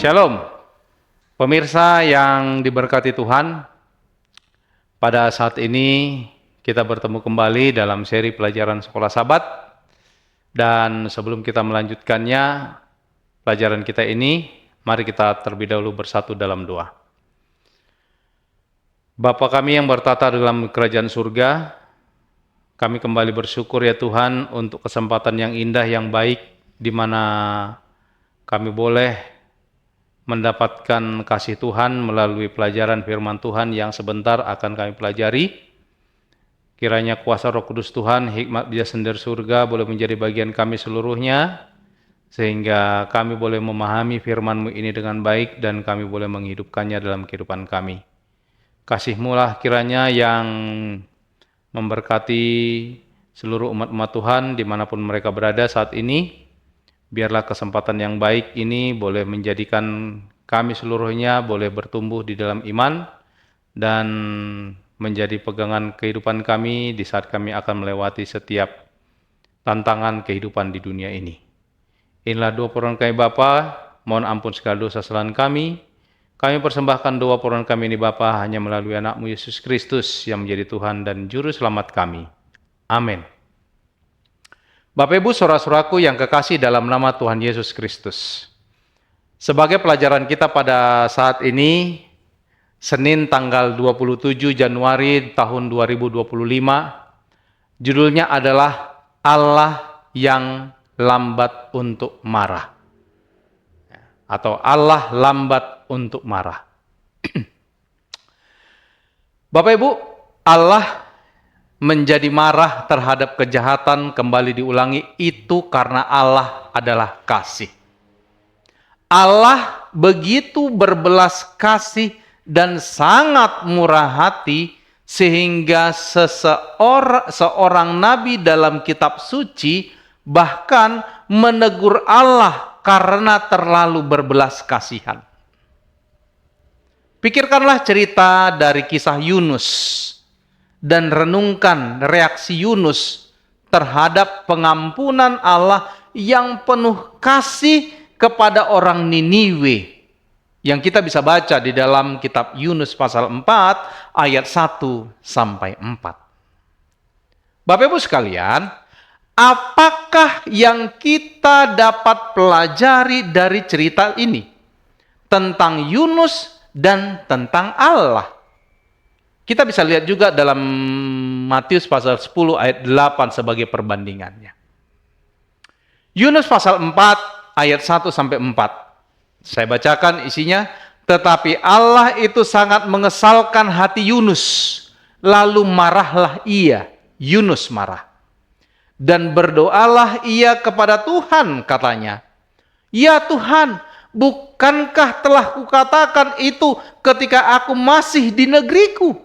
Shalom, pemirsa yang diberkati Tuhan. Pada saat ini kita bertemu kembali dalam seri pelajaran Sekolah Sabat. Dan sebelum kita melanjutkannya, pelajaran kita ini, mari kita terlebih dahulu bersatu dalam doa. Bapa kami yang bertata dalam kerajaan surga, kami kembali bersyukur ya Tuhan untuk kesempatan yang indah, yang baik, di mana kami boleh mendapatkan kasih Tuhan melalui pelajaran firman Tuhan yang sebentar akan kami pelajari. Kiranya kuasa Roh Kudus Tuhan, hikmat Dia sendiri surga boleh menjadi bagian kami seluruhnya, sehingga kami boleh memahami firman-Mu ini dengan baik dan kami boleh menghidupkannya dalam kehidupan kami. Kasih-Mu lah kiranya yang memberkati seluruh umat-umat Tuhan dimanapun mereka berada saat ini. Biarlah kesempatan yang baik ini boleh menjadikan kami seluruhnya boleh bertumbuh di dalam iman dan menjadi pegangan kehidupan kami di saat kami akan melewati setiap tantangan kehidupan di dunia ini. Inilah doa permohonan kami Bapa, mohon ampun segala dosa kesalahan kami. Kami persembahkan doa permohonan kami ini Bapa hanya melalui anak-Mu Yesus Kristus yang menjadi Tuhan dan Juru Selamat kami. Amin. Bapak Ibu saudara-saudaraku yang kekasih dalam nama Tuhan Yesus Kristus. Sebagai pelajaran kita pada saat ini, Senin tanggal 27 Januari tahun 2025, judulnya adalah Allah yang lambat untuk marah. Atau Allah lambat untuk marah. Bapak Ibu, Allah menjadi marah terhadap kejahatan, kembali diulangi, itu karena Allah adalah kasih. Allah begitu berbelas kasih dan sangat murah hati sehingga seorang nabi dalam kitab suci bahkan menegur Allah karena terlalu berbelas kasihan. Pikirkanlah cerita dari kisah Yunus dan renungkan reaksi Yunus terhadap pengampunan Allah yang penuh kasih kepada orang Niniwe yang kita bisa baca di dalam kitab Yunus pasal 4 ayat 1 sampai 4. Bapak Ibu sekalian, apakah yang kita dapat pelajari dari cerita ini tentang Yunus dan tentang Allah? Kita bisa lihat juga dalam Matius pasal 10 ayat 8 sebagai perbandingannya. Yunus pasal 4 ayat 1 sampai 4. Saya bacakan isinya. Tetapi Allah itu sangat mengesalkan hati Yunus. Lalu marahlah ia. Yunus marah. Dan berdoalah ia kepada Tuhan, katanya. Ya Tuhan, bukankah telah kukatakan itu ketika aku masih di negeriku?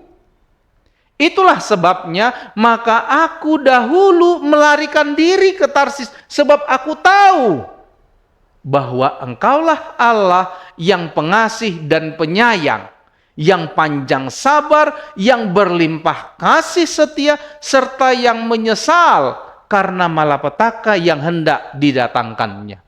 Itulah sebabnya maka aku dahulu melarikan diri ke Tarsis, sebab aku tahu bahwa Engkaulah Allah yang pengasih dan penyayang, yang panjang sabar, yang berlimpah kasih setia, serta yang menyesal karena malapetaka yang hendak didatangkannya.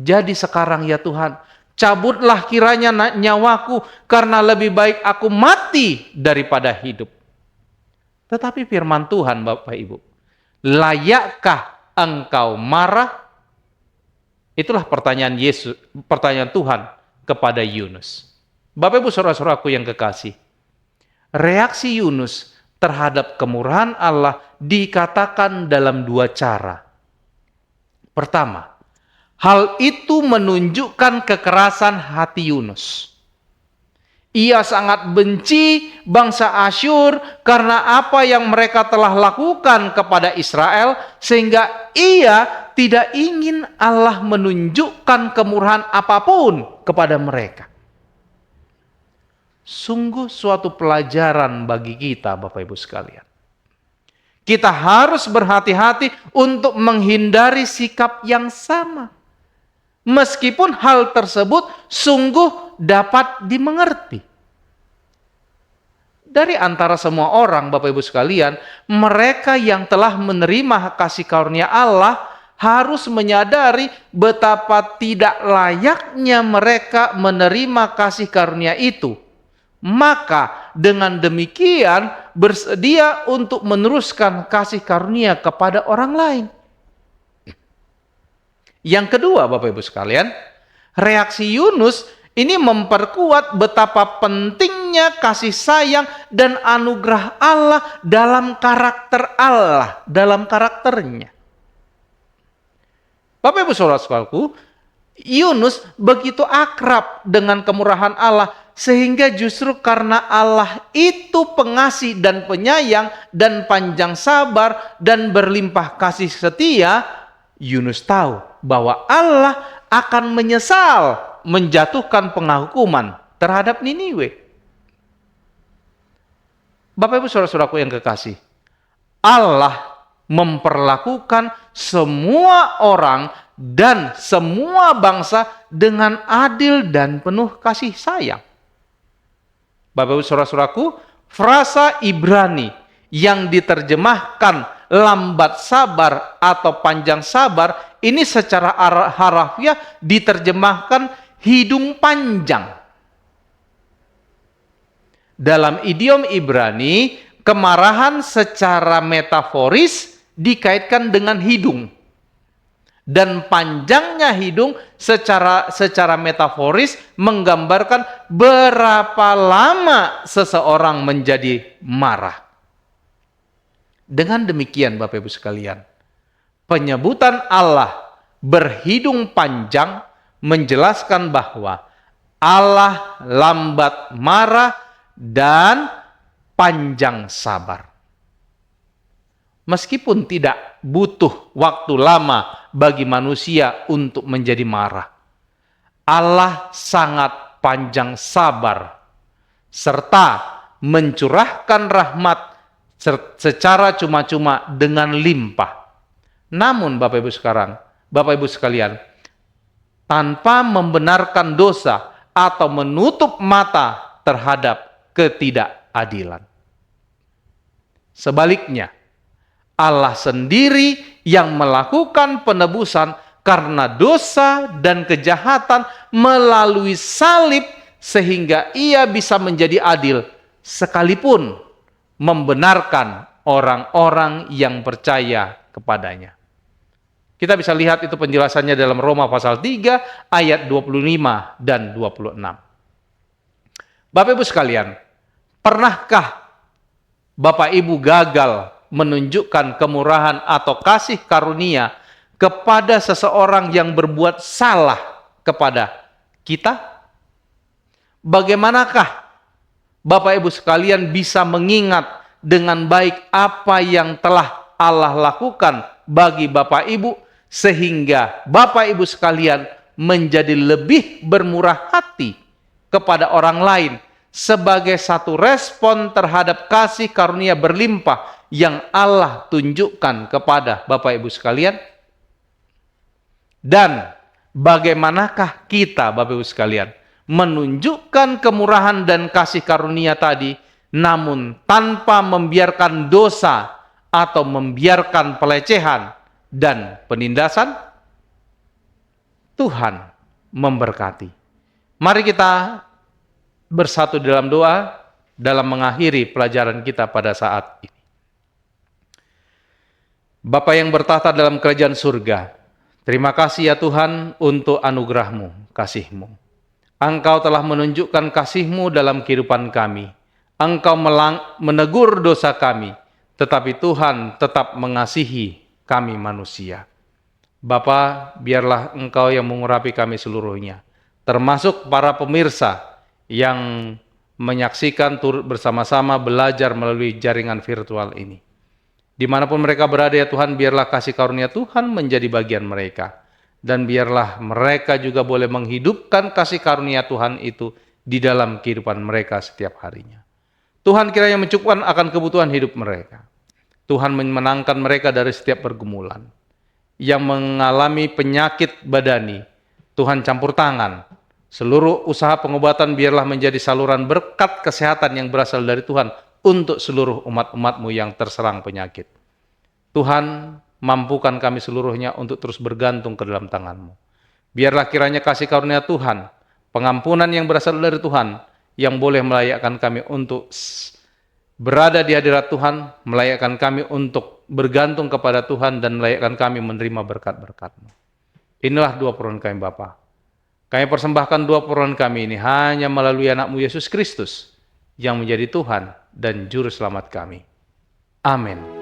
Jadi sekarang ya Tuhan, cabutlah kiranya nyawaku, karena lebih baik aku mati daripada hidup. Tetapi firman Tuhan Bapak Ibu, layakkah engkau marah? Itulah pertanyaan Tuhan kepada Yunus. Bapak Ibu saudara-saudaraku yang kekasih, reaksi Yunus terhadap kemurahan Allah dikatakan dalam dua cara. Pertama, hal itu menunjukkan kekerasan hati Yunus. Ia sangat benci bangsa Asyur karena apa yang mereka telah lakukan kepada Israel, sehingga ia tidak ingin Allah menunjukkan kemurahan apapun kepada mereka. Sungguh suatu pelajaran bagi kita Bapak Ibu sekalian. Kita harus berhati-hati untuk menghindari sikap yang sama. Meskipun hal tersebut sungguh dapat dimengerti. Dari antara semua orang, Bapak Ibu sekalian, mereka yang telah menerima kasih karunia Allah harus menyadari betapa tidak layaknya mereka menerima kasih karunia itu. Maka dengan demikian bersedia untuk meneruskan kasih karunia kepada orang lain. Yang kedua, Bapak Ibu sekalian, reaksi Yunus ini memperkuat betapa pentingnya kasih sayang dan anugerah Allah dalam karakter Allah, dalam karakternya. Bapak Ibu saudara-saudaraku, Yunus begitu akrab dengan kemurahan Allah, sehingga justru karena Allah itu pengasih dan penyayang dan panjang sabar dan berlimpah kasih setia, Yunus tahu bahwa Allah akan menyesal menjatuhkan penghukuman terhadap Niniwe. Bapak Ibu saudara-saudaraku yang kekasih, Allah memperlakukan semua orang dan semua bangsa dengan adil dan penuh kasih sayang. Bapak Ibu saudara-saudaraku, frasa Ibrani yang diterjemahkan lambat sabar atau panjang sabar ini secara harafiah diterjemahkan hidung panjang. Dalam idiom Ibrani, kemarahan secara metaforis dikaitkan dengan hidung. Dan panjangnya hidung secara metaforis menggambarkan berapa lama seseorang menjadi marah. Dengan demikian Bapak Ibu sekalian, penyebutan Allah berhidung panjang menjelaskan bahwa Allah lambat marah dan panjang sabar. Meskipun tidak butuh waktu lama bagi manusia untuk menjadi marah, Allah sangat panjang sabar serta mencurahkan rahmat secara cuma-cuma dengan limpah. Namun Bapak Ibu sekalian, tanpa membenarkan dosa atau menutup mata terhadap ketidakadilan. Sebaliknya, Allah sendiri yang melakukan penebusan karena dosa dan kejahatan melalui salib sehingga ia bisa menjadi adil sekalipun membenarkan orang-orang yang percaya kepadanya. Kita bisa lihat itu penjelasannya dalam Roma pasal 3 ayat 25 dan 26. Bapak Ibu sekalian, pernahkah Bapak Ibu gagal menunjukkan kemurahan atau kasih karunia kepada seseorang yang berbuat salah kepada kita? Bagaimanakah Bapak Ibu sekalian bisa mengingat dengan baik apa yang telah Allah lakukan bagi Bapak Ibu sehingga Bapak Ibu sekalian menjadi lebih bermurah hati kepada orang lain sebagai satu respon terhadap kasih karunia berlimpah yang Allah tunjukkan kepada Bapak Ibu sekalian? Dan bagaimanakah kita Bapak Ibu sekalian menunjukkan kemurahan dan kasih karunia tadi namun tanpa membiarkan dosa atau membiarkan pelecehan dan penindasan? Tuhan memberkati. Mari kita bersatu dalam doa dalam mengakhiri pelajaran kita pada saat ini. Bapa yang bertahta dalam kerajaan surga, terima kasih ya Tuhan untuk anugerah-Mu, kasih-Mu. Engkau telah menunjukkan kasih-Mu dalam kehidupan kami. Engkau menegur dosa kami, tetapi Tuhan tetap mengasihi kami manusia. Bapa, biarlah Engkau yang mengurapi kami seluruhnya, termasuk para pemirsa yang menyaksikan turut bersama-sama belajar melalui jaringan virtual ini. Dimanapun mereka berada ya Tuhan, biarlah kasih karunia Tuhan menjadi bagian mereka. Dan biarlah mereka juga boleh menghidupkan kasih karunia Tuhan itu di dalam kehidupan mereka setiap harinya. Tuhan kiranya mencukupkan akan kebutuhan hidup mereka. Tuhan memenangkan mereka dari setiap pergumulan. Yang mengalami penyakit badani, Tuhan campur tangan. Seluruh usaha pengobatan biarlah menjadi saluran berkat kesehatan yang berasal dari Tuhan untuk seluruh umat-umat-Mu yang terserang penyakit. Tuhan, mampukan kami seluruhnya untuk terus bergantung ke dalam tangan-Mu. Biarlah kiranya kasih karunia Tuhan, pengampunan yang berasal dari Tuhan, yang boleh melayakkan kami untuk berada di hadirat Tuhan, melayakkan kami untuk bergantung kepada Tuhan, dan melayakkan kami menerima berkat-berkat-Mu. Inilah doa permohonan kami Bapa. Kami persembahkan doa permohonan kami ini hanya melalui anak-Mu Yesus Kristus, yang menjadi Tuhan dan Juru Selamat kami. Amin.